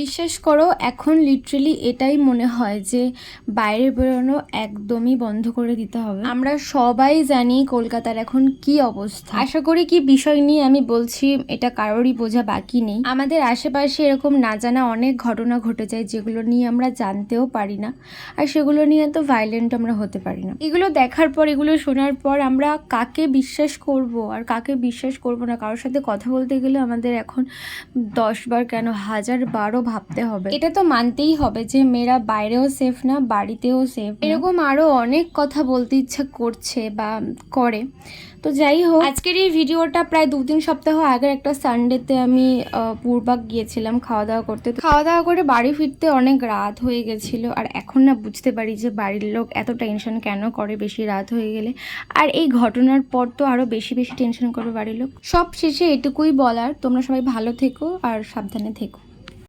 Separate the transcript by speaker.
Speaker 1: বিশ্বাস করো এখন লিটারেলি এটাই মনে হয় যে বাইরে বেরোনো একদমই বন্ধ করে দিতে হবে। আমরা সবাই জানি কলকাতার এখন কি অবস্থা। আশা করি কি বিষয় নিয়ে আমি বলছি এটা কারোরই বোঝা বাকি নেই। আমাদের আশেপাশে এরকম না জানা অনেক ঘটনা ঘটে যায় যেগুলো নিয়ে আমরা জানতেও পারি না, আর সেগুলো নিয়ে তো ভাইলেন্ট আমরা হতে পারি না। এগুলো দেখার পর, এগুলো শোনার পর আমরা কাকে বিশ্বাস করব আর কাকে বিশ্বাস করব না, কারোর সাথে কথা বলতে গেলে আমাদের এখন 10 বার কেন 1000 বারও ভাবতে হবে। এটা তো মানতেই হবে যে মেয়েরা বাইরেও সেফ না, বাড়িতেও সেফ। এরকম আরো অনেক কথা বলতে ইচ্ছা করছে বা করে। তো যাই হোক, আজকের এই ভিডিওটা প্রায় 2-3 সপ্তাহ আগের একটা সানডেতে আমি পূর্বাক গিয়েছিলাম খাওয়া দাওয়া করতে। খাওয়া দাওয়া করে বাড়ি ফিরতে অনেক রাত হয়ে গেছিল, আর এখন না বুঝতে পারি যে বাড়ির লোক এত টেনশন কেন করে বেশি রাত হয়ে গেলে। আর এই ঘটনার পর তো আরো বেশি বেশি টেনশন করে বাড়ির লোক। সব শেষে এটুকুই বলার, তোমরা সবাই ভালো থেকো আর সাবধানে থেকো।